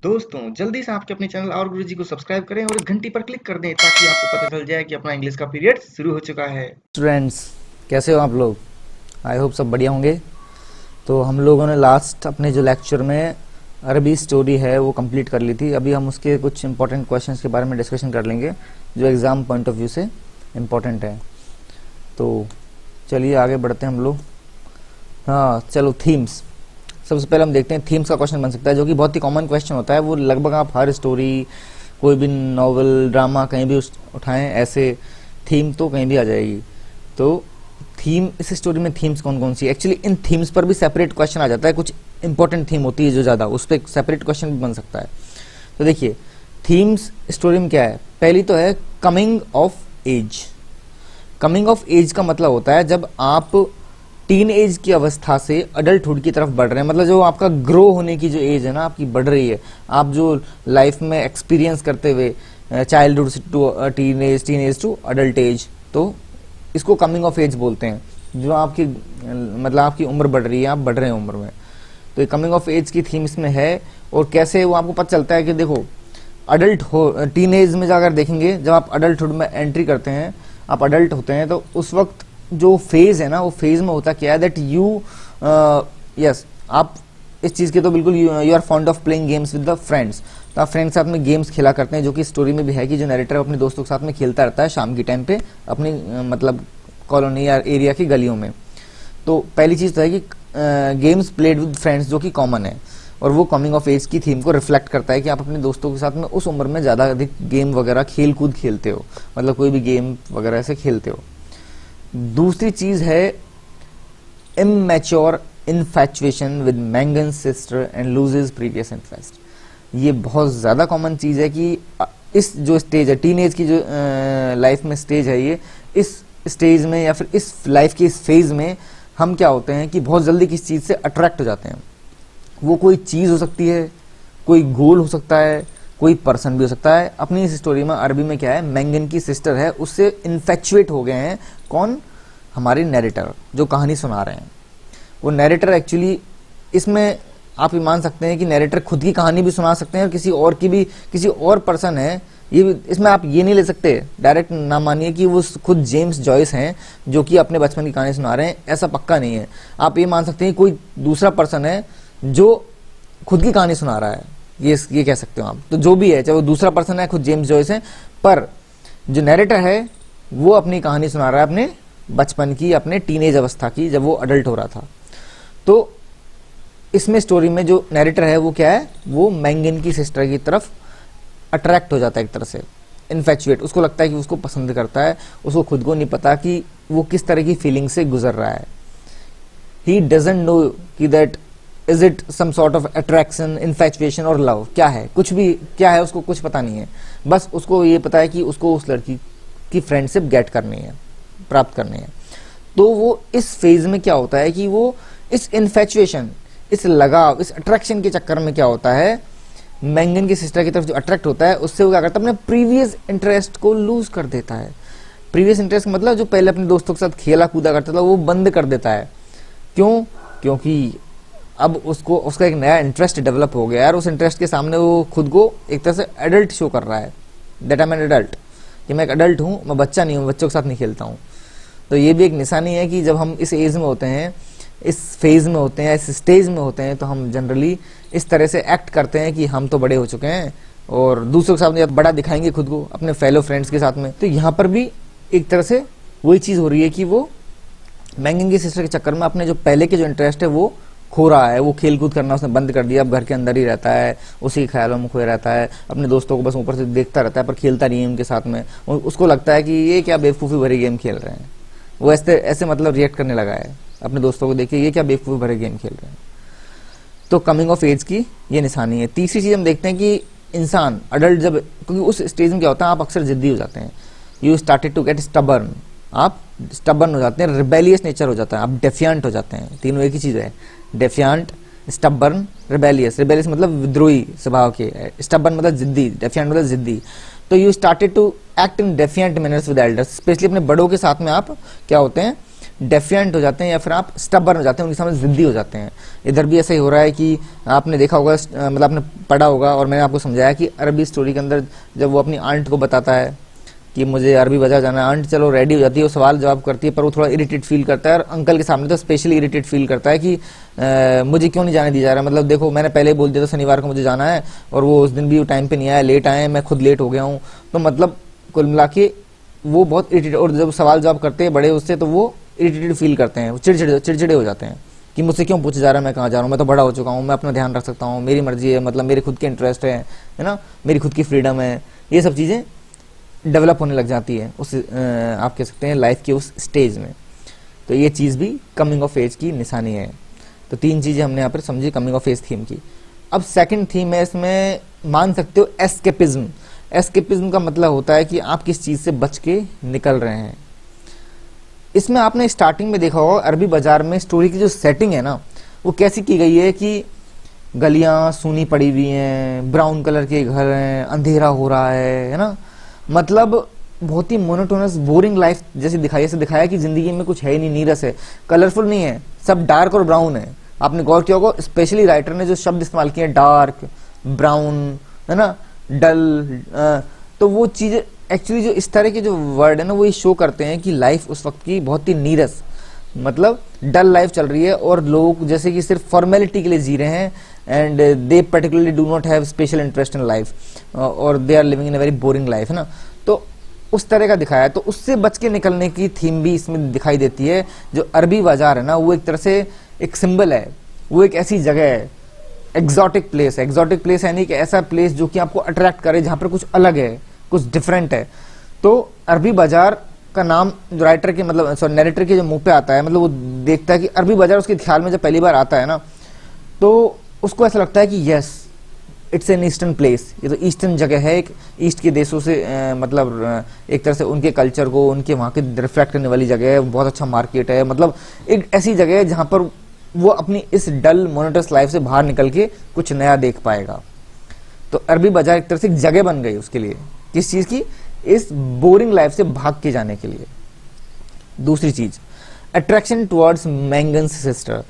दोस्तों जल्दी से आपके अपने चैनल और गुरुजी को सब्सक्राइब करें और घंटी पर क्लिक कर दें ताकि आपको पता चल जाए कि अपना इंग्लिश का पीरियड शुरू हो चुका है। स्टूडेंट्स, कैसे हो आप लोग? आई होप सब बढ़िया होंगे। तो हम लोगों ने लास्ट अपने जो लेक्चर में अरबी स्टोरी है वो कंप्लीट कर ली थी। अभी हम उसके कुछ इंपॉर्टेंट क्वेश्चंस के बारे में डिस्कशन कर लेंगे जो एग्ज़ाम पॉइंट ऑफ व्यू से इम्पॉर्टेंट है। तो चलिए आगे बढ़ते हैं हम लोग। हाँ चलो, थीम्स। सबसे पहले हम देखते हैं थीम्स का क्वेश्चन बन सकता है जो कि बहुत ही कॉमन क्वेश्चन होता है। वो लगभग आप हर स्टोरी, कोई भी नॉवल, ड्रामा कहीं भी उठाएं, ऐसे थीम तो कहीं भी आ जाएगी। तो थीम, इस स्टोरी में थीम्स कौन कौन सी? एक्चुअली इन थीम्स पर भी सेपरेट क्वेश्चन आ जाता है। कुछ इंपॉर्टेंट थीम होती है जो ज़्यादा, उस पर सेपरेट क्वेश्चन भी बन सकता है। तो देखिए थीम्स स्टोरी में क्या है। पहली तो है coming of age. Coming of age का मतलब होता है जब आप टीन एज की अवस्था से अडल्टहुड की तरफ बढ़ रहे हैं, मतलब जो आपका ग्रो होने की जो एज है ना आपकी बढ़ रही है, आप जो लाइफ में एक्सपीरियंस करते हुए childhood to teenage to adult age, तो इसको कमिंग ऑफ एज बोलते हैं। जो आपकी मतलब आपकी उम्र बढ़ रही है, आप बढ़ रहे हैं उम्र में, तो ये कमिंग ऑफ एज की थीम इसमें है। और कैसे वो आपको पता चलता है कि देखो अडल्ट हो, टीन एज में जाकर देखेंगे, जब आप अडल्टहुड में एंट्री करते हैं, आप अडल्ट होते हैं, तो उस वक्त जो फेज है ना, वो फेज में होता क्या है दैट यू यस, आप इस चीज़ के तो बिल्कुल you are fond of playing games with the friends. तो आप फ्रेंड्स के साथ में गेम्स खेला करते हैं, जो कि स्टोरी में भी है कि जो नरेटर अपने दोस्तों के साथ में खेलता रहता है शाम के टाइम पे अपनी मतलब कॉलोनी या एरिया की गलियों में। तो पहली चीज़ तो है कि गेम्स प्लेड विद फ्रेंड्स, जो कि कॉमन है, और वो कमिंग ऑफ एज की थीम को रिफ्लेक्ट करता है कि आप अपने दोस्तों के साथ में उस उम्र में ज़्यादा अधिक गेम वगैरह खेल कूद खेलते हो, मतलब कोई भी गेम वगैरह ऐसे खेलते हो। दूसरी चीज है immature infatuation with Mangan sister and loses previous interest. ये बहुत ज़्यादा कॉमन चीज़ है कि इस जो स्टेज है, टीनेज की जो लाइफ में स्टेज है, ये इस स्टेज में या फिर इस लाइफ के इस फेज में हम क्या होते हैं कि बहुत जल्दी किसी चीज़ से अट्रैक्ट हो जाते हैं। वो कोई चीज़ हो सकती है, कोई गोल हो सकता है, कोई पर्सन भी हो सकता है। अपनी इस स्टोरी में अरबी में क्या है, मैंगन की सिस्टर है, उससे इन्फेचुएट हो गए हैं। कौन? हमारे नैरेटर जो कहानी सुना रहे हैं। वो नैरेटर एक्चुअली, इसमें आप ये मान सकते हैं कि नैरेटर खुद की कहानी भी सुना सकते हैं और किसी और की भी, किसी और पर्सन है ये। इसमें आप ये नहीं ले सकते डायरेक्ट, ना मानिए कि वो खुद जेम्स जॉयस हैं जो कि अपने बचपन की कहानी सुना रहे हैं, ऐसा पक्का नहीं है। आप ये मान सकते हैं कोई दूसरा पर्सन है जो खुद की कहानी सुना रहा है, ये कह सकते हो आप। तो जो भी है, चाहे वो दूसरा पर्सन है, खुद जेम्स जॉयस है, पर जो नैरेटर है वो अपनी कहानी सुना रहा है अपने बचपन की, अपने टीनेज अवस्था की, जब वो अडल्ट हो रहा था। तो इसमें स्टोरी में जो नैरेटर है वो क्या है, वो मैंगन की सिस्टर की तरफ अट्रैक्ट हो जाता है, एक तरह से इन्फैचुएट। उसको लगता है कि उसको पसंद करता है, उसको खुद को नहीं पता कि वो किस तरह की फीलिंग से गुजर रहा है। ही डजंट नो कि that is it some sort of attraction, infatuation और लव, क्या है, कुछ भी क्या है उसको कुछ पता नहीं है। बस उसको ये पता है कि उसको उस लड़की की फ्रेंडशिप गेट करनी है, प्राप्त करनी है। तो वो इस फेज में क्या होता है कि वो इस इन्फैचुएशन, इस लगाव, इस अट्रैक्शन के चक्कर में क्या होता है, मैंगन की सिस्टर की तरफ जो अट्रैक्ट होता है, उससे वो क्या करता है, अपने प्रीवियस इंटरेस्ट को लूज कर देता है। प्रीवियस इंटरेस्ट मतलब जो पहले अपने दोस्तों के साथ खेला कूदा करता था वो बंद कर देता है। क्यों? क्योंकि अब उसको उसका एक नया इंटरेस्ट डेवलप हो गया है और उस इंटरेस्ट के सामने वो खुद को एक तरह से एडल्ट शो कर रहा है, that I am an adult, कि मैं एक एडल्ट हूँ, मैं बच्चा नहीं हूँ, बच्चों के साथ नहीं खेलता हूँ। तो ये भी एक निशानी है कि जब हम इस एज में होते हैं, इस फेज में होते हैं, इस स्टेज में होते हैं, तो हम जनरली इस तरह से एक्ट करते हैं कि हम तो बड़े हो चुके हैं और दूसरों के सामने बड़ा दिखाएंगे खुद को, अपने फेलो फ्रेंड्स के साथ में। तो यहाँ पर भी एक तरह से वही चीज़ हो रही है कि वो मैंगन की सिस्टर के चक्कर में अपने जो पहले के जो इंटरेस्ट है वो खो रहा है। वो खेल कूद करना उसने बंद कर दिया, अब घर के अंदर ही रहता है, उसी ख्यालों में खोया रहता है, अपने दोस्तों को बस ऊपर से देखता रहता है पर खेलता नहीं है उनके साथ में। उसको लगता है कि ये क्या बेवकूफ़ी भरी गेम खेल रहे हैं। वो ऐसे मतलब रिएक्ट करने लगा है अपने दोस्तों को देखिए, ये क्या बेवकूफ़ी भरे गेम खेल रहे हैं। तो कमिंग ऑफ एज की ये निशानी है। तीसरी चीज़ हम देखते हैं कि इंसान अडल्ट जब, क्योंकि उस स्टेज में क्या होता है, आप अक्सर जिद्दी हो जाते हैं, you started to get stubborn, आप स्टबर्न हो जाते हैं, रिबेलियस नेचर हो जाता है, आप डेफियांट हो जाते हैं। तीनों एक ही चीज़ है, डेफियांट, स्टबर्न, रिबेलियस। रिबेलियस मतलब विद्रोही स्वभाव के, स्टबर्न मतलब जिद्दी, डेफियांट मतलब जिद्दी। तो you started to act in defiant manners with elders, specially अपने बड़ों के साथ में आप क्या होते हैं, डेफिएंट हो जाते हैं या फिर आप स्टबर्न हो जाते हैं, उनके सामने जिद्दी हो जाते हैं। इधर भी ऐसा ही हो रहा है कि आपने देखा होगा, मतलब आपने पढ़ा होगा और मैंने आपको समझाया कि अरबी स्टोरी के अंदर जब वो अपनी आंट को बताता है कि मुझे अरबी बाजार जाना है, आंट चलो रेडी हो जाती है, वो सवाल जवाब करती है, पर वो थोड़ा इरिटेट फील करता है और अंकल के सामने तो स्पेशली इरिटेट फील करता है कि मुझे क्यों नहीं जाने दिया जा रहा। मतलब देखो मैंने पहले ही बोल दिया था शनिवार को मुझे जाना है और वो उस दिन भी टाइम पे नहीं आया, लेट आए, मैं खुद लेट हो गया हूँ। तो मतलब कुल मिला के वो बहुत इरिटेट, और जब सवाल जवाब करते हैं बड़े उससे तो वो इरिटेटेड फील करते हैं, वो चिड़चिड़े हो जाते हैं कि मुझसे क्यों पूछा जा रहा है, मैं कहाँ जा रहा हूँ, मैं तो बड़ा हो चुका हूँ, मैं अपना ध्यान रख सकता हूँ, मेरी मर्जी है, मतलब मेरे खुद के इंटरेस्ट है ना, मेरी खुद की फ्रीडम है। ये सब चीज़ें डेवलप होने लग जाती है उस आप कह सकते हैं लाइफ के उस स्टेज में। तो ये चीज़ भी कमिंग ऑफ एज की निशानी है। तो 3 चीज़ें हमने यहाँ पर समझी कमिंग ऑफ एज थीम की। अब सेकंड थीम है, इसमें मान सकते हो एस्केपिज्म। एस्केपिज्म का मतलब होता है कि आप किस चीज़ से बच के निकल रहे हैं। इसमें आपने स्टार्टिंग में देखा होगा अरबी बाजार में स्टोरी की जो सेटिंग है ना, वो कैसी की गई है कि गलियां सूनी पड़ी हुई हैं, ब्राउन कलर के घर हैं, अंधेरा हो रहा है ना, मतलब बहुत ही मोनोटोनस बोरिंग लाइफ जैसे दिखाई, ऐसे दिखाया कि जिंदगी में कुछ है ही नहीं, नीरस है, कलरफुल नहीं है, सब डार्क और ब्राउन है। आपने गौर किया होगा स्पेशली राइटर ने जो शब्द इस्तेमाल किए, डार्क, ब्राउन, है ना, डल, तो वो चीजें एक्चुअली जो इस तरह के जो वर्ड है ना, वो ये शो करते हैं कि लाइफ उस वक्त की बहुत ही नीरस, मतलब डल लाइफ चल रही है और लोग जैसे कि सिर्फ फॉर्मेलिटी के लिए जी रहे हैं, and they particularly do not have special interest in life और they are living in a very boring life, है ना। तो उस तरह का दिखाया है। तो उससे बच के निकलने की थीम भी इसमें दिखाई देती है। जो अरबी बाजार है ना, वो एक तरह से एक सिंबल है, वो एक ऐसी जगह है, एग्जॉटिक प्लेस है। एग्जॉटिक प्लेस यानी कि ऐसा प्लेस जो कि आपको अट्रैक्ट करे, जहाँ पर कुछ अलग है, कुछ डिफरेंट है। तो अरबी बाजार का नाम जो राइटर के मतलब सॉरी नैरेटर के जो मुंह पे आता है, मतलब वो देखता है कि अरबी बाजार, उसके ख्याल में जब पहली बार आता है ना, तो उसको ऐसा लगता है कि yes it's an eastern place, ये तो ईस्टर्न जगह है, एक ईस्ट के देशों से मतलब एक तरह से उनके कल्चर को, उनके वहाँ के रिफ्लेक्ट करने वाली जगह है, बहुत अच्छा मार्केट है, मतलब एक ऐसी जगह है जहाँ पर वो अपनी इस डल मोनोटस लाइफ से बाहर निकल के कुछ नया देख पाएगा। तो अरबी बाजार एक तरह से एक जगह बन गई उसके लिए, किस चीज़ की, इस बोरिंग लाइफ से भाग के जाने के लिए। दूसरी चीज, अट्रैक्शन टुवर्ड्स मैंगन्स सिस्टर।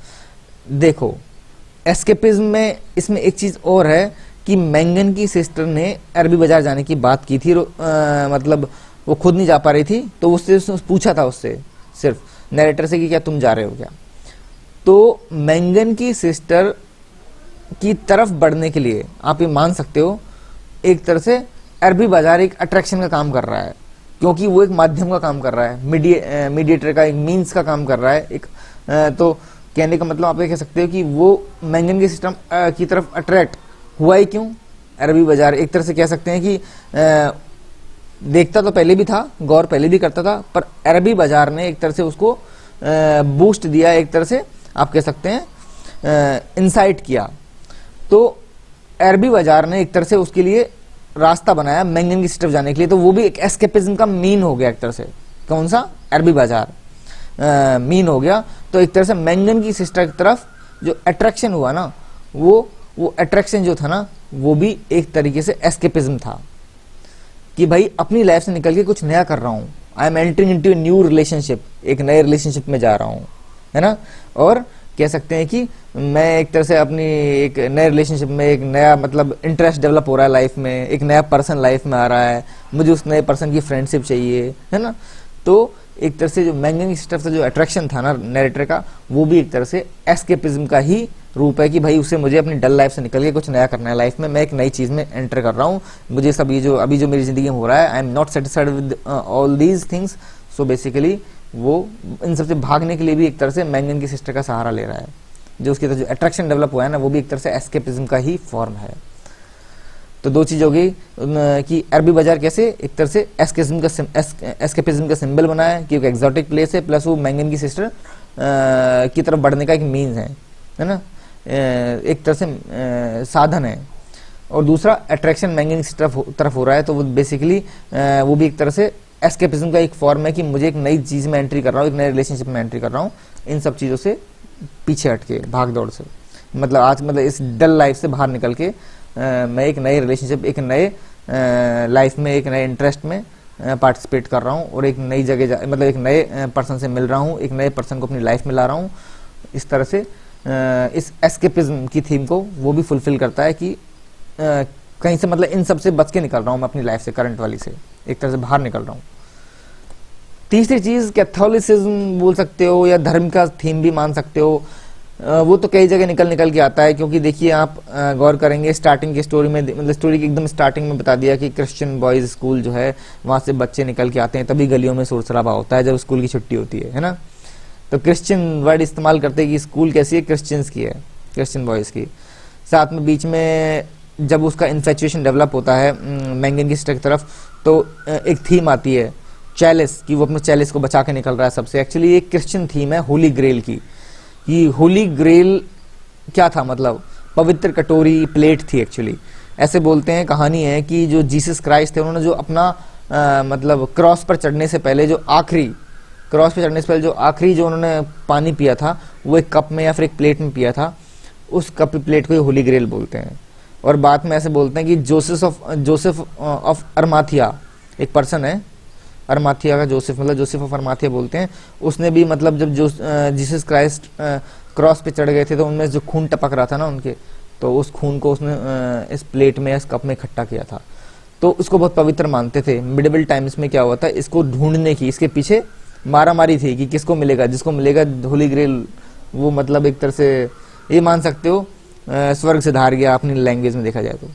देखो एस्केपिज्म में इसमें एक चीज और है कि मैंगन की सिस्टर ने अरबी बाजार जाने की बात की थी, मतलब वो खुद नहीं जा पा रही थी, तो उससे पूछा था उससे सिर्फ नरेटर से कि क्या तुम जा रहे हो क्या। तो मैंगन की सिस्टर की तरफ बढ़ने के लिए आप ये मान सकते हो एक तरह से अरबी बाजार एक अट्रैक्शन का काम कर रहा है, क्योंकि वो एक माध्यम का काम कर रहा है, मीडिएटर का, एक मीन्स का काम कर रहा है। एक तो कहने का मतलब आप ये कह सकते हो कि वो मैंगन के सिस्टम की तरफ अट्रैक्ट हुआ ही क्यों, अरबी बाजार एक तरह से कह सकते हैं कि देखता तो पहले भी था, गौर पहले भी करता था, पर अरबी बाजार ने एक तरह से उसको बूस्ट दिया, एक तरह से आप कह सकते हैं इंसाइट किया। तो अरबी बाजार ने एक तरह से उसके लिए रास्ता बनाया मैंगन की सिस्टर जाने के लिए। तो वो भी एक एस्केपिज्म का मीन हो गया एक तरह से। कौन सा, अरबी बाजार मीन हो गया। तो एक तरह से मैंगन की सिस्टर की तरफ जो अट्रैक्शन हुआ ना, वो अट्रैक्शन जो था ना, वो भी एक तरीके से एस्केपिज्म था कि भाई अपनी लाइफ से निकल के कुछ नया कर रहा हूँ, I am entering into a new relationship, एक नए रिलेशनशिप में जा रहा हूँ, है ना। और कह सकते हैं कि मैं एक तरह से अपनी एक नए रिलेशनशिप में एक नया मतलब इंटरेस्ट डेवलप हो रहा है लाइफ में, एक नया पर्सन लाइफ में आ रहा है, मुझे उस नए पर्सन की फ्रेंडशिप चाहिए, है ना। तो एक तरह से जो मैंगन की सिस्टर से जो अट्रैक्शन था ना नैरेटर का, वो भी एक तरह से एस्केपिज्म का ही रूप है कि भाई उसे मुझे अपनी डल लाइफ से निकल के कुछ नया करना है लाइफ में, मैं एक नई चीज में एंटर कर रहा हूँ, मुझे सब ये जो अभी जो मेरी जिंदगी में हो रहा है, I am not satisfied with all these things. So basically वो इन सबसे भागने के लिए भी एक तरह से मैंगन की सिस्टर का सहारा ले रहा है। जो उसकी जो अट्रैक्शन डेवलप हुआ है ना, वो भी एक तरह से एस्केपिज्म का ही फॉर्म है। तो दो चीज हो गई कि अरबी बाजार कैसे एक तरह से एस्केपिज्म का सिंबल बना है, क्योंकि एक्सोटिक प्लेस है, प्लस वो मैंगन की सिस्टर की तरफ बढ़ने का एक मीन्स है ना, एक तरह से साधन है। और दूसरा अट्रैक्शन मैंगन की तरफ हो रहा है, तो वो बेसिकली वो भी एक तरह से एस्केपिज्म का एक फॉर्म है कि मुझे एक नई चीज में एंट्री कर रहा हूँ, एक नए रिलेशनशिप में एंट्री कर रहा हूँ, इन सब चीजों से पीछे हटके, भाग दौड़ से, मतलब आज मतलब इस डल लाइफ से बाहर निकल के मैं एक नए रिलेशनशिप, एक नए लाइफ में, एक नए इंटरेस्ट में पार्टिसिपेट कर रहा हूँ और एक नई जगह मतलब एक नए पर्सन से मिल रहा हूँ, एक नए पर्सन को अपनी लाइफ में ला रहा हूँ। इस तरह से इस एस्केपिज्म की थीम को वो भी फुलफिल करता है कि कहीं से मतलब इन सब से बच के निकल रहा हूँ मैं अपनी लाइफ से, करंट वाली से एक तरह से बाहर निकल रहा हूँ। तीसरी चीज कैथोलिसिज्म बोल सकते हो या धर्म का थीम भी मान सकते हो। वो तो कई जगह निकल निकल के आता है, क्योंकि देखिए आप गौर करेंगे स्टार्टिंग की स्टोरी में, मतलब स्टोरी की एकदम स्टार्टिंग में बता दिया कि क्रिश्चियन बॉयज स्कूल जो है वहां से बच्चे निकल के आते हैं, तभी गलियों में शोर शराबा होता है जब स्कूल की छुट्टी होती है ना। तो क्रिश्चियन वर्ड इस्तेमाल करते हैं कि स्कूल कैसी है, क्रिश्चियंस की है, क्रिश्चियन बॉयज की। साथ में बीच में जब उसका इन्फेचुएशन डेवलप होता है मैंगन की सिस्टर की तरफ, तो एक थीम आती है चैलिस की, वो अपने चैलिस को बचा के निकल रहा है सबसे। एक्चुअली एक क्रिश्चियन थीम है होली ग्रेल की। ये होली ग्रेल क्या था, मतलब पवित्र कटोरी, प्लेट थी एक्चुअली। ऐसे बोलते हैं, कहानी है कि जो जीसस क्राइस्ट थे उन्होंने जो अपना मतलब क्रॉस पर चढ़ने से पहले जो आखिरी जो उन्होंने पानी पिया था वो एक कप में या फिर एक प्लेट में पिया था, उस कप प्लेट को होली ग्रेल बोलते हैं। और बाद में ऐसे बोलते हैं कि जोसेफ ऑफ अरमाथिया एक पर्सन है, अरमाथिया का जोसेफ, मतलब जोसेफ ऑफ अरमाथिया बोलते हैं, उसने भी मतलब जब जीसस क्राइस्ट क्रॉस पे चढ़ गए थे तो उनमें जो खून टपक रहा था ना उनके, तो उस खून को उसने इस प्लेट में, इस कप में इकट्ठा किया था। तो उसको बहुत पवित्र मानते थे। मिडिवल टाइम्स में क्या हुआ था, इसको ढूंढने की, इसके पीछे मारामारी थी कि किसको मिलेगा, जिसको मिलेगा होली ग्रेल, वो मतलब एक तरह से ये मान सकते हो स्वर्ग से धार गया, अपनी लैंग्वेज में देखा जाए तो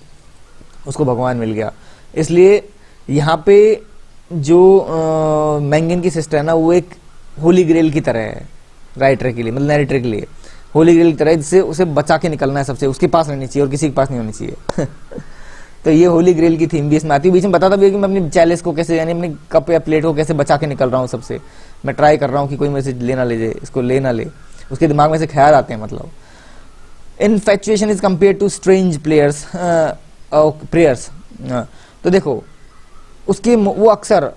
उसको भगवान मिल गया। इसलिए यहाँ पे जो मैंगन की सिस्टर है ना, वो एक होली ग्रेल की तरह है राइटर के लिए, मतलब नैरेटर के लिए होली ग्रेल की तरह है, जिससे उसे बचा के निकलना है सबसे, उसके पास रहनी चाहिए और किसी के पास नहीं होनी चाहिए। तो ये होली ग्रेल की थीम भी इसमें आती है। बीच में बताता भी है कि मैं अपनी चैलिस को कैसे, यानी अपनी कप या प्लेट को कैसे बचा के निकल रहा हूँ सबसे। मैं ट्राई कर रहा हूँ कि कोई मेरे से लेना ले जाए, इसको ले ना ले, उसके दिमाग में से ख्याल आते हैं। मतलब infatuation is compare to strange prayers. तो देखो उसके वो अक्सर,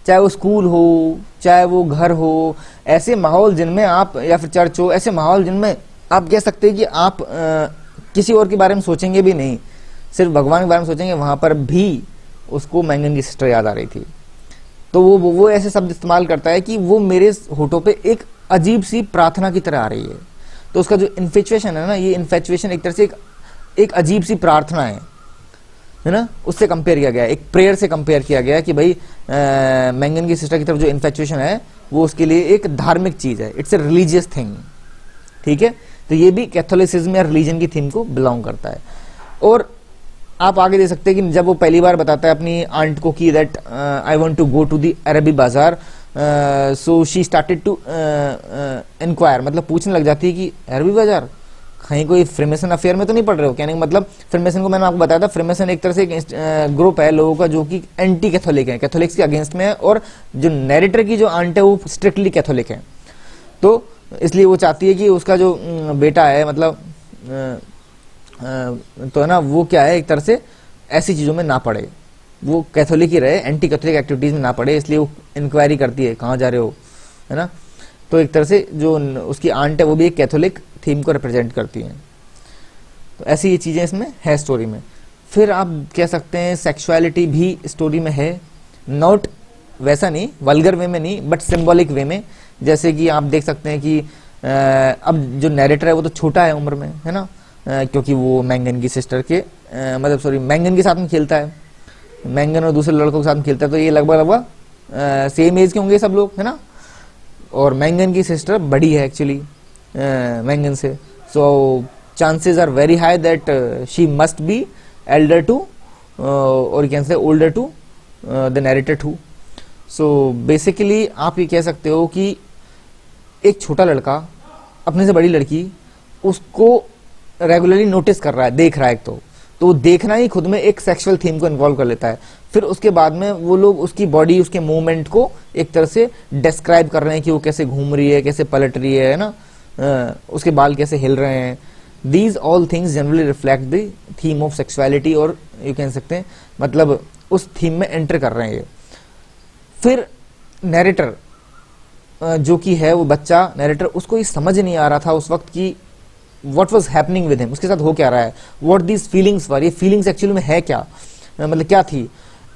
चाहे वो स्कूल हो चाहे वो घर हो, ऐसे माहौल जिनमें आप, या फिर चर्च हो, ऐसे माहौल जिनमें आप कह सकते हैं कि आप किसी और के बारे में सोचेंगे भी नहीं, सिर्फ भगवान के बारे में सोचेंगे, वहां पर भी उसको मैंगन की सिस्टर याद आ रही थी। तो वो ऐसे शब्द इस्तेमाल करता है कि वो मेरे होठों पे एक अजीब सी प्रार्थना की तरह आ रही है। तो उसका जो इन्फेचुएशन है ना, ये इन्फेचुएशन एक तरह से एक अजीब सी प्रार्थना है ना, उससे कंपेयर किया गया है, एक प्रेयर से कंपेयर किया गया है कि भाई मैंगन की सिस्टर की तरफ जो इन्फेचुएशन है वो उसके लिए एक धार्मिक चीज है, इट्स ए रिलीजियस थिंग। ठीक है, तो ये भी कैथोलिसिज्म या रिलीजन की थीम को बिलोंग करता है। और आप आगे दे सकते हैं कि जब वो पहली बार बताता है अपनी आंट को कि that I want to go to the Araby बाजार, so she started to inquire, मतलब पूछने लग जाती है कि अरबी बाजार कहीं कोई फ्रीमेसन अफेयर में तो नहीं पढ़ रहे हो। कहने का मतलब, फ्रीमेसन को मैंने आपको बताया था, फ्रीमेसन एक तरह से एक ग्रुप है लोगों का जो कि एंटी कैथोलिक है, कैथोलिक्स के अगेंस्ट में है, और जो नैरेटर की जो आंट है वो स्ट्रिक्टली कैथोलिक है। तो इसलिए वो चाहती है कि उसका जो बेटा है, मतलब तो है ना, वो क्या है, एक तरह से ऐसी चीजों में ना पड़े, वो कैथोलिक ही रहे, एंटी कैथोलिक एक्टिविटीज में ना पड़े। इसलिए वो इंक्वायरी करती है कहाँ जा रहे हो, है ना। तो एक तरह से जो उसकी आंट है वो भी एक कैथोलिक थीम को रिप्रेजेंट करती हैं। तो ऐसी ये चीजें इसमें है स्टोरी में। फिर आप कह सकते हैं सेक्सुअलिटी भी स्टोरी में है, नॉट वैसा नहीं, वल्गर वे में नहीं, बट सिंबॉलिक वे में। जैसे कि आप देख सकते हैं कि अब जो नैरेटर है वो तो छोटा है उम्र में, है ना, क्योंकि वो मैंगन की सिस्टर के मतलब सॉरी मैंगन के साथ में खेलता है, मैंगन और दूसरे लड़कों के साथ में खेलता है, तो ये लगभग सेम एज के होंगे सब लोग, है ना। और मैंगन की सिस्टर बड़ी है एक्चुअली मैंगन से, so chances are very high that she must be elder to और can say older to the narrator too. So basically आप ये कह सकते हो कि एक छोटा लड़का अपने से बड़ी लड़की उसको रेगुलरली नोटिस कर रहा है, देख रहा है, एक तो देखना ही खुद में एक सेक्सुअल थीम को इन्वॉल्व कर लेता है। फिर उसके बाद में वो लोग उसकी बॉडी, उसके मूवमेंट को एक तरह से डिस्क्राइब कर रहे हैं कि वो कैसे घूम रही है, कैसे पलट रही है ना, उसके बाल कैसे हिल रहे हैं। These all things generally reflect the theme of sexuality, और यू कह सकते हैं मतलब उस थीम में एंटर कर रहे हैं ये। फिर नैरेटर जो कि है वो बच्चा नैरेटर, उसको ये समझ नहीं आ रहा था उस वक्त की what was happening with him, उसके साथ हो क्या रहा है, what these feelings were, ये feelings एक्चुअली में है क्या, मतलब क्या थी।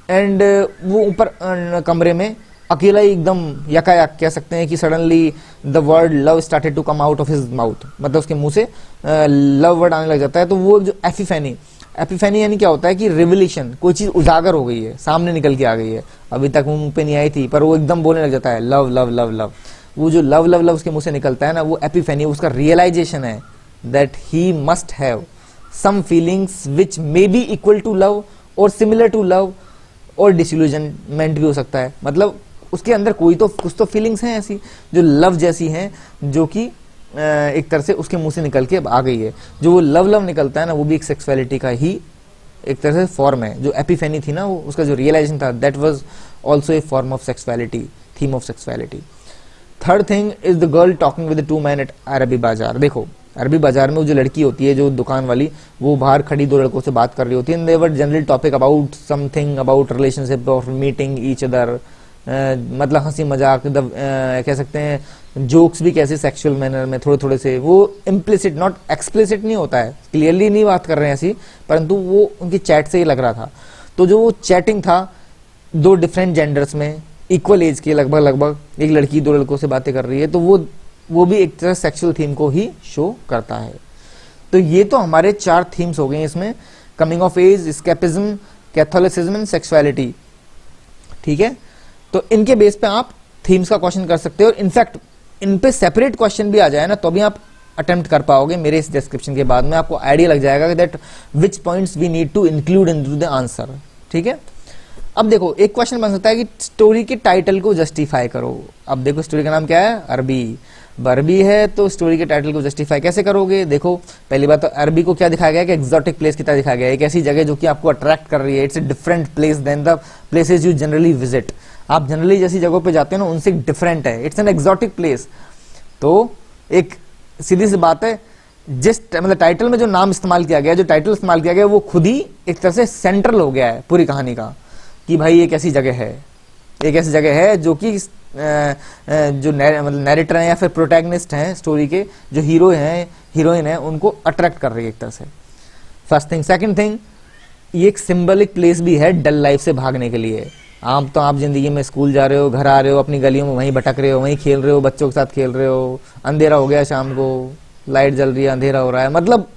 एंड वो ऊपर कमरे में अकेला ही एकदम यकायक कह सकते हैं कि suddenly the word love started to come out of his mouth, मतलब उसके मुंह से लव वर्ड आने लग जाता है। तो वो जो एपिफेनी यानी क्या होता है कि रिवलेशन, कोई चीज उजागर हो गई है, सामने निकल के आ गई है, अभी तक वो मुंह पे नहीं आई थी पर वो एकदम बोलने लग जाता है लव लव लव लव। वो जो लव लव लव उसके मुंह से निकलता है ना, वो एपिफेनी, उसका रियलाइजेशन है that he must have some feelings which may be equal to love और सिमिलर टू लव और डिसइल्यूजनमेंट भी हो सकता है। मतलब उसके अंदर कोई तो कुछ तो फीलिंग्स हैं ऐसी जो लव जैसी हैं, जो कि एक तरह से उसके मुंह से निकल के आ गई है। जो वो लव लव निकलता है ना, वो भी एक सेक्सुअलिटी का ही एक तरह से फॉर्म है। जो एपिफेनी थी ना, वो उसका जो रियलाइजेशन था, that was also a form of sexuality, theme of sexuality. Third thing is the girl talking with the two man eight अरबी बाजार। देखो अरबी बाजार में वो जो लड़की होती है, जो दुकान वाली, वो बाहर खड़ी दो लड़कों से बात कर रही होती है। They were general topic about something about relationship और मीटिंग ईच अदर, मतलब हंसी मजाक, कह सकते हैं जोक्स भी कैसे सेक्सुअल मैनर में थोड़े थोड़े से, वो इम्प्लिसिट नॉट एक्सप्लिसिट नहीं होता है, क्लियरली नहीं बात कर रहे हैं ऐसी, परंतु वो उनकी चैट से ही लग रहा था। तो जो वो चैटिंग था दो डिफरेंट जेंडर्स में, इक्वल एज के लगभग एक लड़की दो लड़कों से बातें कर रही है, तो वो भी एक तरह सेक्सुअल थीम को ही शो करता है। तो ये तो हमारे 4 थीम्स हो गए इसमें, coming of age, escapism, Catholicism and sexuality. ठीक है, तो इनके बेस पे आप थीम्स का क्वेश्चन कर सकते हो, और इनफैक्ट इन पे सेपरेट क्वेश्चन भी आ जाए ना, तो भी आप अटेम्प्ट कर पाओगे। मेरे इस डिस्क्रिप्शन के बाद में आपको आइडिया लग जाएगा that which points we need to include into the answer. ठीक है, अब देखो एक क्वेश्चन बन सकता है कि स्टोरी के टाइटल को जस्टिफाई करो। अब देखो स्टोरी का नाम क्या है, अरबी। अरबी है तो स्टोरी के टाइटल को जस्टिफाई कैसे करोगे? देखो पहली बात तो अरबी को क्या दिखाया गया है कि एक्सोटिक प्लेस की तरह दिखाया गया है, एक ऐसी जगह जो कि आपको अट्रैक्ट कर रही है। It's a different place than the places you generally visit. आप जनरली जैसी जगहों पे जाते हो ना, उनसे डिफरेंट है, इट्स एन एक्सोटिक प्लेस। तो एक सीधी सी बात है, जिस मतलब टाइटल में जो नाम इस्तेमाल किया गया, जो टाइटल इस्तेमाल किया गया, वो खुद ही एक तरह से सेंट्रल हो गया है पूरी कहानी का, कि भाई एक ऐसी जगह है, एक ऐसी जगह है जो कि जो मतलब नैरेटर हैं या फिर प्रोटैगनिस्ट हैं स्टोरी के, जो हीरो हैं हीरोइन हैं, उनको अट्रैक्ट कर रही है एक तरह से। First thing. सेकंड थिंग, ये एक सिंबलिक प्लेस भी है डल लाइफ से भागने के लिए। आप जिंदगी में स्कूल जा रहे हो, घर आ रहे हो, अपनी गलियों में वहीं भटक रहे हो, वहीं खेल रहे हो, बच्चों के साथ खेल रहे हो, अंधेरा हो गया शाम को, लाइट जल रही है, अंधेरा हो रहा है, मतलब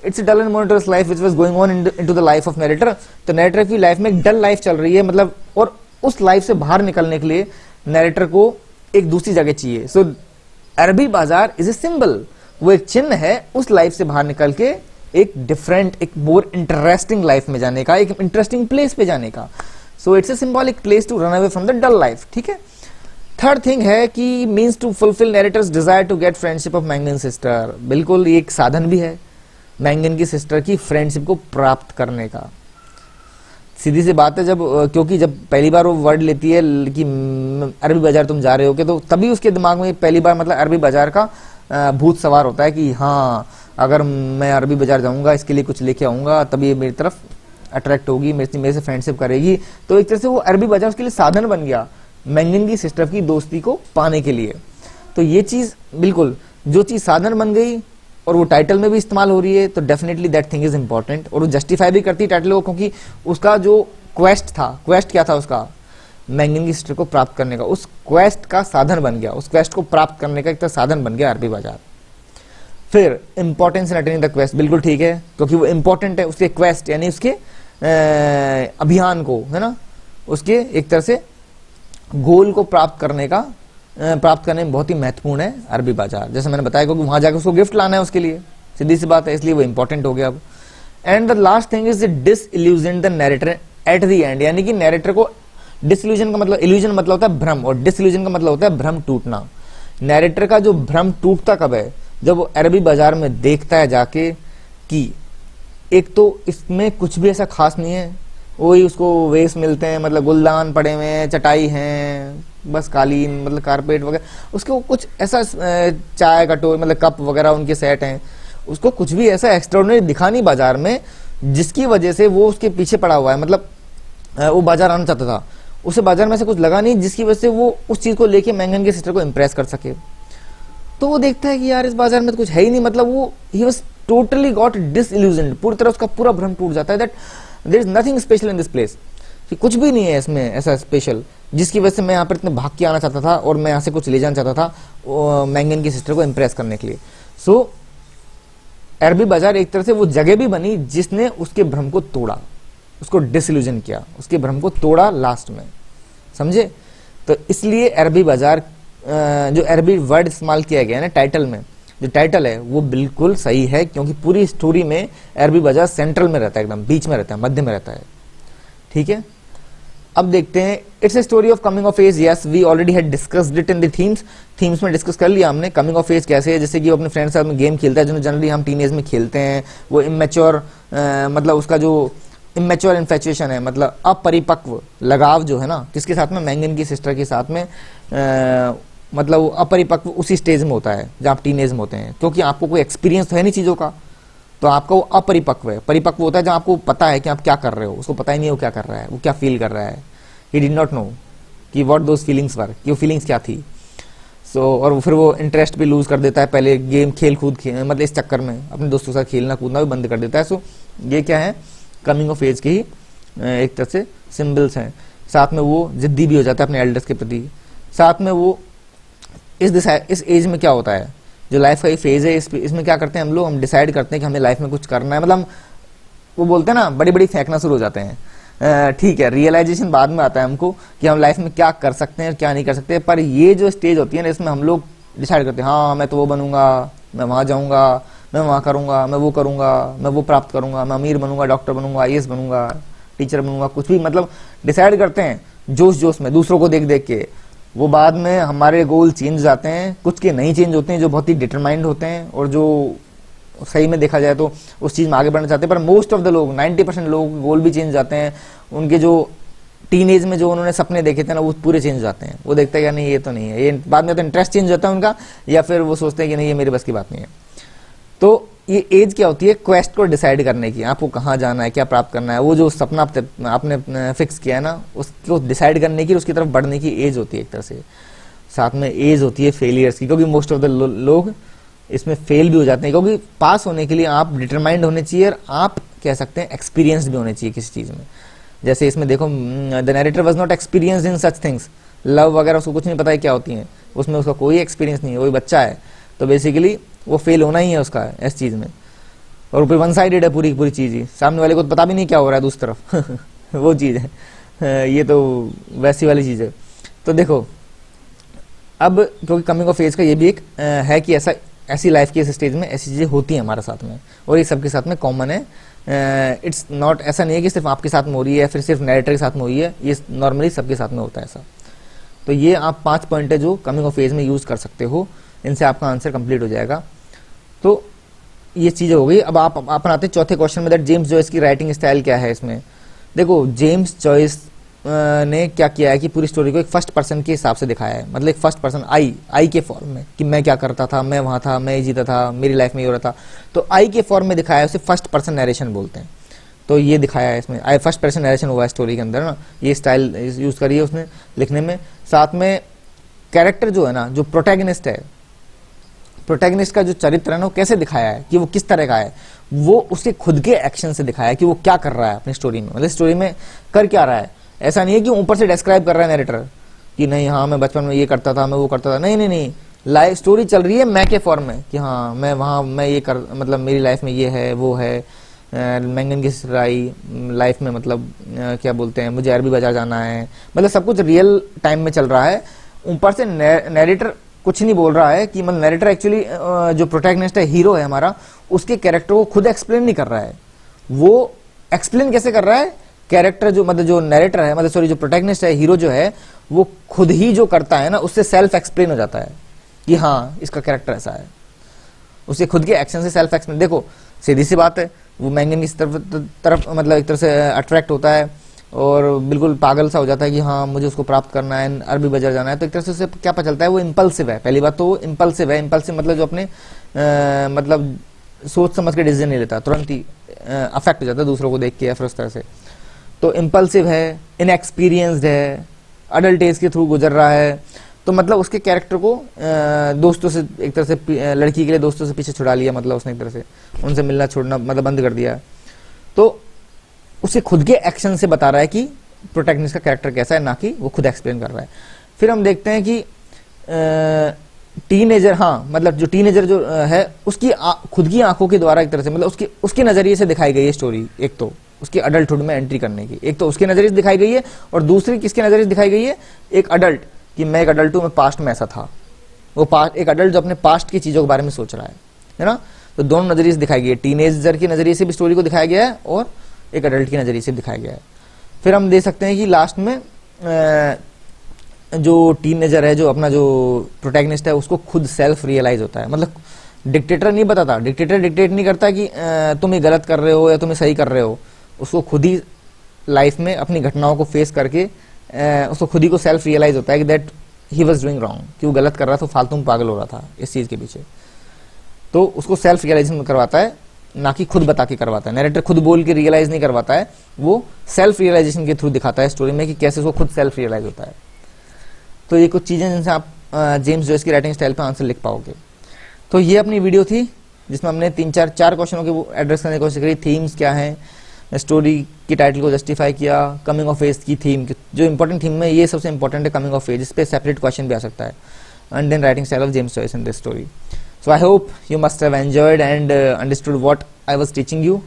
it's dull and monotonous life which was going on into the life of narrator. तो नैरेटर की लाइफ में एक डल लाइफ चल रही है, मतलब, और उस लाइफ से बाहर निकलने के लिए नैरेटर को एक दूसरी जगह चाहिए। सो अरबी बाजार इज ए सिंबल, वो एक चिन्ह है उस लाइफ से बाहर निकल के एक डिफरेंट, एक मोर इंटरेस्टिंग लाइफ में जाने का, एक इंटरेस्टिंग प्लेस पे जाने का। So it's a symbolic place to run away from the dull life. ठीक है। थर्ड थिंग है कि means to fulfil narrator's desire to get friendship of Mangan sister. बिल्कुल, ये एक साधन भी है मैंगन की सिस्टर की फ्रेंडशिप को प्राप्त करने का। सीधी सी बात है, क्योंकि जब पहली बार वो वर्ड लेती है कि अरबी बाजार तुम जा रहे हो, तो तभी उसके दिमाग में पहली बार मतलब अरबी बाजार का भूत सवार होता है कि हाँ, अगर मैं अरबी बाजार जाऊंगा, इसके लिए कुछ लेके आऊंगा, तभी ये मेरी तरफ अट्रैक्ट होगी, मेरे से फ्रेंडशिप करेगी। तो एक तरह से वो अरबी बाजार उसके लिए साधन बन गया मैंगन की सिस्टर की दोस्ती को पाने के लिए। तो ये चीज बिल्कुल, जो चीज साधन बन गई और वो टाइटल में भी इस्तेमाल हो रही है, तो definitely that thing is important. और वो जस्टिफाई भी करती है टाइटल को, क्योंकि उसका जो क्वेस्ट था, क्वेस्ट क्या था उसका, मैंगन की सिस्टर को प्राप्त करने का, उस क्वेस्ट का साधन बन गया, उस क्वेस्ट को प्राप्त करने का एक तरह साधन बन गया अरबी बाजार। फिर importance in attaining the quest, बिल्कुल ठीक है, क्योंकि वो इंपॉर्टेंट है, उसके क्वेस्ट यानी उसके अभियान को, है ना, उसके एक तरह से गोल को प्राप्त करने में बहुत ही महत्वपूर्ण है अरबी बाजार। जैसे मैंने बताया, क्योंकि वहां जाकर उसको गिफ्ट लाना है उसके लिए, सीधी सी बात है, इसलिए वो इंपॉर्टेंट हो गया अब। And the last thing is disillusion the narrator at the end, यानी कि नैरेटर को डिसइल्यूजन का मतलब, इल्यूजन मतलब होता है भ्रम, और डिसइल्यूजन का मतलब होता है भ्रम टूटना। नैरेटर का जो भ्रम टूटता कब है, जब वो अरबी बाजार में देखता है जाके कि एक तो इसमें कुछ भी ऐसा खास नहीं है, वही उसको वेस्ट मिलते हैं, मतलब गुलदान पड़े हुए हैं, चटाई हैं, बस कालीन, मतलब कारपेट वगैरह, उसको कुछ ऐसा चाय कटोरी, मतलब कप वगैरह उनके सेट हैं, उसको कुछ भी ऐसा एक्स्ट्राऑर्डिनरी दिखा नहीं बाजार में, जिसकी वजह से वो उसके पीछे पड़ा हुआ है। मतलब वो बाजार आना चाहता था, उसे बाजार में से कुछ लगा नहीं जिसकी वजह से वो उस चीज को लेके मैंगन की सिस्टर को इंप्रेस कर सके। तो वो देखता है कि यार इस बाजार में तो कुछ है ही नहीं, मतलब वो he was totally got disillusioned, पूरी तरह उसका पूरा भ्रम टूट जाता है that there is nothing special in this place. कि कुछ भी नहीं है इसमें ऐसा स्पेशल जिसकी वजह से मैं यहाँ पर इतने भाग के आना चाहता था और मैं यहाँ से कुछ ले जाना चाहता था मैंगन की सिस्टर को इम्प्रेस करने के लिए। सो अरबी बाजार एक तरह से वो जगह भी बनी जिसने उसके भ्रम को तोड़ा, उसको डिसइल्यूजन किया, उसके भ्रम को तोड़ा लास्ट में, समझे। तो इसलिए अरबी बाजार जो अरबी वर्ड इस्तेमाल किया गया है ना टाइटल में, जो टाइटल है वो बिल्कुल सही है, क्योंकि पूरी स्टोरी में अरबी बाजार सेंट्रल में रहता है, एकदम बीच में रहता है, मध्य में रहता है, ठीक है। अब देखते हैं, it's a story of coming of age. Yes, we already had discussed it in the themes में डिस्कस कर लिया हमने। कमिंग ऑफ एज कैसे है, जैसे कि वो अपने फ्रेंड के साथ में गेम खेलता है जो जनरली हम टीनेज में खेलते हैं, वो इमेच्योर मतलब उसका जो इमेच्योर इन्फेचुएशन है, मतलब अपरिपक्व लगाव जो है ना किसके साथ में, मैंगन की सिस्टर के साथ में, मतलब वो अपरिपक्व उसी स्टेज में होता है जब आप टीनेज में होते हैं, क्योंकि आपको कोई एक्सपीरियंस तो है नहीं चीज़ों का, तो आपका वो अपरिपक्व है। परिपक्व होता है जब आपको पता है कि आप क्या कर रहे हो, उसको पता ही नहीं है वो क्या कर रहा है, वो क्या फील कर रहा है। ही डिड नॉट नो कि व्हाट दोज फीलिंग्स वर, कि वो फीलिंग्स क्या थी। और फिर वो इंटरेस्ट भी लूज कर देता है, पहले गेम खेल मतलब इस चक्कर में अपने दोस्तों के साथ खेलना कूदना भी बंद कर देता है। सो ये क्या है, कमिंग ऑफ एज के ही एक तरह से सिम्बल्स हैं। साथ में वो जिद्दी भी हो जाता है अपने एल्डर्स के प्रति। साथ में वो इस एज में क्या होता है, जो लाइफ का ये फेज है, इसमें क्या करते हैं हम लोग, हम डिसाइड करते हैं कि हमें लाइफ में कुछ करना है, मतलब वो बोलते हैं ना बड़ी बड़ी फेंकना शुरू हो जाते हैं। ठीक है, रियलाइजेशन बाद में आता है हमको कि हम लाइफ में क्या कर सकते हैं क्या नहीं कर सकते, पर ये जो स्टेज होती है ना इसमें हम लोग डिसाइड करते हैं, हाँ मैं तो वो बनूंगा, मैं वहाँ जाऊँगा, मैं वहाँ करूँगा, मैं वो करूँगा, मैं वो प्राप्त करूँगा, मैं अमीर बनूंगा, डॉक्टर बनूंगा, IAS बनूंगा, टीचर बनूंगा, कुछ भी मतलब डिसाइड करते हैं जोश जोश में दूसरों को देख देख के। वो बाद में हमारे गोल चेंज हो जाते हैं, कुछ के नहीं चेंज होते हैं जो बहुत ही डिटरमाइंड होते हैं और जो सही में देखा जाए तो उस चीज़ में आगे बढ़ना चाहते हैं। पर मोस्ट ऑफ द लोग 90% लोग गोल भी चेंज जाते हैं, उनके जो टीन एज में जो उन्होंने सपने देखे थे ना वो पूरे चेंज जाते हैं। वो देखते हैं कि नहीं ये तो नहीं है, ये बाद में तो इंटरेस्ट चेंज होता है उनका, या फिर वो सोचते हैं कि नहीं ये मेरे बस की बात नहीं है। तो ये एज क्या होती है, क्वेस्ट को डिसाइड करने की, आपको कहाँ जाना है, क्या प्राप्त करना है, वो जो सपना आपने फिक्स किया है ना उसको डिसाइड करने की, उसकी तरफ बढ़ने की एज होती है एक तरह से। साथ में एज होती है फेलियर्स की, क्योंकि मोस्ट ऑफ द लोग इसमें फेल भी हो जाते हैं, क्योंकि पास होने के लिए आप डिटरमाइंड होने चाहिए और आप कह सकते हैं एक्सपीरियंस भी होने चाहिए किसी चीज़ में। जैसे इसमें देखो, the narrator was not experienced in such things, love वगैरह उसको कुछ नहीं पता है क्या होती हैं, उसमें उसका कोई एक्सपीरियंस नहीं है, वही बच्चा है, तो बेसिकली वो फेल होना ही है उसका इस चीज़ में। और ऊपर वन साइडेड है पूरी पूरी चीज़ ही, सामने वाले को तो पता भी नहीं क्या हो रहा है दूसरी तरफ वो चीज़ है, ये तो वैसी वाली चीज़ है। तो देखो अब क्योंकि कमिंग ऑफ एज का ये भी एक है कि ऐसी लाइफ की इस स्टेज में ऐसी चीज़ें होती हैं हमारे साथ में, और ये सबके साथ में कॉमन है। इट्स नॉट, ऐसा नहीं है कि सिर्फ आपके साथ में हो रही है, फिर सिर्फ नैरेटर के साथ में हुई है, ये नॉर्मली सबके साथ में होता है ऐसा। तो ये आप 5 पॉइंट है जो कमिंग ऑफ एज में यूज़ कर सकते हो, इनसे आपका आंसर कंप्लीट हो जाएगा। तो ये चीज़ हो गई। अब आप अपनाते चौथे क्वेश्चन में, दैट जेम्स जॉयस की राइटिंग स्टाइल क्या है इसमें। देखो जेम्स जॉयस ने क्या किया है कि पूरी स्टोरी को एक फर्स्ट पर्सन के हिसाब से दिखाया है, मतलब एक फर्स्ट पर्सन आई के फॉर्म में, कि मैं क्या करता था, मैं वहाँ था, मैं जीता था, मेरी लाइफ में ये हो रहा था, तो आई के फॉर्म में दिखाया है, उसे फर्स्ट पर्सन नरेशन बोलते हैं। तो ये दिखाया है इसमें, आई फर्स्ट पर्सन नरेशन हुआ है स्टोरी के अंदर ना, ये स्टाइल यूज़ करी है उसने लिखने में। साथ में कैरेक्टर जो है ना, जो प्रोटैगनिस्ट है, प्रोटैगनिस्ट का जो चरित्र है ना वो कैसे दिखाया है कि वो किस तरह का है, वो उसके खुद के एक्शन से दिखाया है कि वो क्या कर रहा है अपनी स्टोरी में, मतलब स्टोरी में कर क्या रहा है। ऐसा नहीं है कि ऊपर से डिस्क्राइब कर रहा है नैरेटर कि नहीं हाँ मैं बचपन में ये करता था, मैं वो करता था, नहीं नहीं नहीं, लाइफ स्टोरी चल रही है मैं के फॉर्म में कि हाँ मैं वहाँ मैं ये कर, मतलब मेरी लाइफ में ये है वो है, मैंगन की सिराई लाइफ में, मतलब क्या बोलते हैं, मुझे अरबी बाजार जाना है, मतलब सब कुछ रियल टाइम में चल रहा है। ऊपर से नैरेटर कुछ नहीं बोल रहा है कि मतलब नैरेटर एक्चुअली जो प्रोटैगनिस्ट है, हीरो है हमारा, उसके कैरेक्टर को खुद एक्सप्लेन नहीं कर रहा है। वो एक्सप्लेन कैसे कर रहा है, कैरेक्टर जो मतलब जो नैरेटर है, मतलब सॉरी जो प्रोटैगनिस्ट है, हीरो जो है, वो खुद ही जो करता है ना उससे सेल्फ एक्सप्लेन हो जाता है कि हाँ इसका कैरेक्टर ऐसा है, उसके खुद के एक्शन से सेल्फ एक्सप्लेन। देखो सीधी सी बात है, वो मैंगन की तरफ मतलब एक तरह से अट्रैक्ट होता है और बिल्कुल पागल सा हो जाता है कि हाँ मुझे उसको प्राप्त करना है, अरबी बाजार जाना है। तो एक तरह से उसे क्या पता चलता है, वो इम्पल्सिव है। पहली बात तो वो इम्पल्सिव है, इम्पल्सिव मतलब जो अपने मतलब सोच समझ के डिसीजन नहीं लेता, तुरंत ही अफेक्ट हो जाता है दूसरों को देख के या फिर उस तरह से। तो इम्पल्सिव है, इनएक्सपीरियंस्ड है, अडल्ट एज के थ्रू गुजर रहा है, तो मतलब उसके कैरेक्टर को दोस्तों से एक तरह से, लड़की के लिए दोस्तों से पीछे छुड़ा लिया, मतलब उसने एक तरह से उनसे मिलना छोड़ना मतलब बंद कर दिया। तो उसे खुद के एक्शन से बता रहा है कि प्रोटैगनिस्ट का कैरेक्टर कैसा है, ना कि वो खुद एक्सप्लेन कर रहा है। फिर हम देखते हैं कि टीनेजर, हाँ मतलब जो टीनेजर जो है उसकी खुद की आंखों के द्वारा एक तरह से, मतलब उसके नजरिए से दिखाई गई है स्टोरी। एक तो उसकी अडल्टहुड में एंट्री करने की, एक तो उसके नजरिए से दिखाई गई है, और दूसरी किसके नजरिए से दिखाई गई है, एक अडल्ट, कि मैं एक अडल्ट हूं, मैं पास्ट में ऐसा था। वो एक अडल्ट जो अपने पास्ट की चीजों के बारे में सोच रहा है ना। तो दोनों नजरिए से दिखाई गई है, टीनेजर के नजरिए से भी स्टोरी को दिखाया गया है और एक अडल्ट के नजरिए से दिखाया गया है। फिर हम देख सकते हैं कि लास्ट में जो टीनेजर है, जो अपना जो प्रोटैगनिस्ट है, उसको खुद सेल्फ रियलाइज होता है। मतलब डिक्टेटर नहीं बताता, डिक्टेटर डिक्टेट नहीं करता कि तुम ये गलत कर रहे हो या तुम ये सही कर रहे हो। उसको खुद ही लाइफ में अपनी घटनाओं को फेस करके उसको खुद ही को सेल्फ रियलाइज होता है कि that he was doing wrong, कि वो गलत कर रहा था, फालतू में पागल हो रहा था इस चीज के पीछे। तो उसको सेल्फ रियलाइजेशन करवाता है, ना कि खुद बता के करवाता है। नैरेटर खुद बोल के रियलाइज नहीं करवाता है, वो सेल्फ रियलाइजेशन के थ्रू दिखाता है स्टोरी में कि कैसे उसको खुद सेल्फ रियलाइज होता है। तो ये कुछ चीजें जिनसे आप जेम्स जॉयस की राइटिंग स्टाइल पे आंसर लिख पाओगे। तो ये अपनी वीडियो थी जिसमें हमने चार क्वेश्चनों के वो एड्रेस करने की कोशिश करी। थीम्स क्या है, स्टोरी की टाइटल को जस्टिफाई किया, कमिंग ऑफ एज की थीम, जो इंपॉर्टेंट थीम है ये सबसे इंपॉर्टेंट है, कमिंग ऑफ एज, इस पे सेपरेट क्वेश्चन भी आ सकता है, and then writing style of James Joyce in this story. So I hope you must have enjoyed and understood what I was teaching you.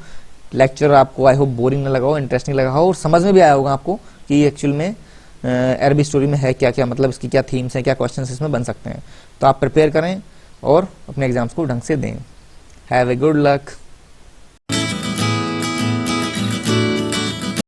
Lecture आपको I hope boring ना लगा हो, इंटरेस्टिंग लगा हो, और समझ में भी आया होगा आपको कि एक्चुअल में अरबी स्टोरी में है क्या क्या, मतलब इसकी क्या थीम्स हैं, क्या क्वेश्चंस इसमें बन सकते हैं। तो आप प्रिपेयर करें और अपने एग्जाम्स को ढंग से दें। Have a good luck.